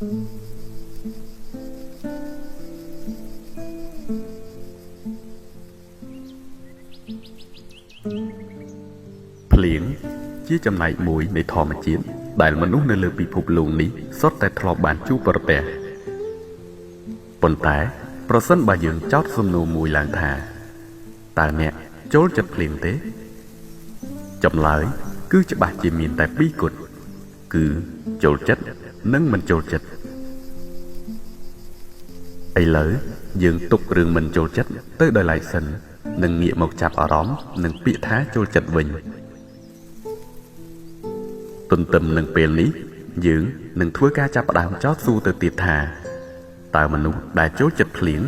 ភ្លៀងជាចំណែកមួយនៃធម្មជាតិដែលមនុស្សនៅលើពិភពលោកនេះសុទ្ធតែធ្លាប់បានជួបប្រទះប៉ុន្តែប្រសិនបើយើងចោទសំណួរមួយឡើងថាតើអ្នកចូលចិត្តភ្លៀងទេចម្លើយគឺច្បាស់ជាមានតែពីរគត់គឺចូលចិត្តនិងមិនចូលចិត្តឥឡូវយើងទុករឿងមិនចូលចិត្តទៅដោយឡែកសិននិងងាកមកចាប់អារម្មណ៍នឹងពាក្យថាចូលចិត្តវិញទន្ទឹមនឹងពេលនេះយើងនឹងធ្វើការចាប់ផ្ដើមចោទសួរទៅទៀតថាតើមនុស្សដែលចូលចិត្តភ្លៀង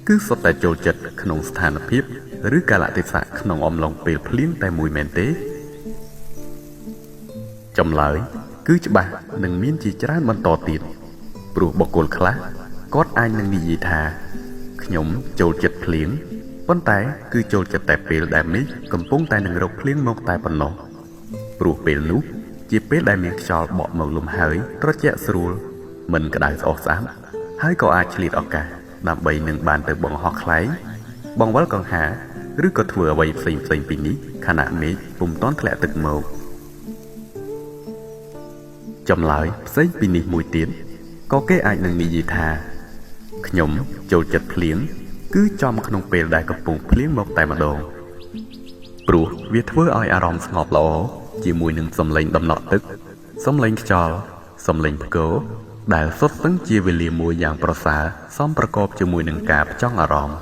គឺសុទ្ធតែចូលចិត្តក្នុងស្ថានភាពឬកាលៈទេសៈក្នុងអំឡុងពេលភ្លៀងតែមួយមែនទេចម្លើយគឺច្បាស់និងមានជាច្រើនបន្តទៀតព្រោះបុគ្គលខ្លះគាត់អាចនឹងនិយាយថាខ្ញុំចូលចិត្តភ្លៀងប៉ុន្តែគឺចូលចិត្តតែពេលដែលមេឃកំពុងតែនឹងរកភ្លៀងមកតែប៉ុណ្ណោះព្រោះពេលនោះជាពេលដែលមានខ្យល់បក់មកលំហើយត្រជាក់ស្រួលមិនក្តៅស្អុះស្អាប់ហើយក៏អាចឆ្លៀតឱកាសដើម្បីនឹងបានទៅបង្ហោះខ្លែងបង្វិលកង្ហាឬក៏ធ្វើអ្វីផ្សេងៗពីនេះខណៈមេឃពុំទាន់ធ្លាក់ទឹកមកចម្លើយផ្សេងពីនេះមួយទៀតក៏គេអាចនឹងនិយាយថាខ្ញុំចូលចិត្តភ្លៀងគឺចំក្នុងពេលដែលកំពុងភ្លៀងមកតែម្ដងព្រោះវាធ្វើឲ្យអារម្មណ៍ស្ងប់ល្អជាមួយនឹងសំឡេងដំណក់ទឹកសំឡេងខ្យល់សំឡេងផ្គរដែលសុទ្ធសឹងជាវេលាមួយយ៉ាងប្រសើរសមប្រកបជាមួយនឹងការផ្ចង់អារម្មណ៍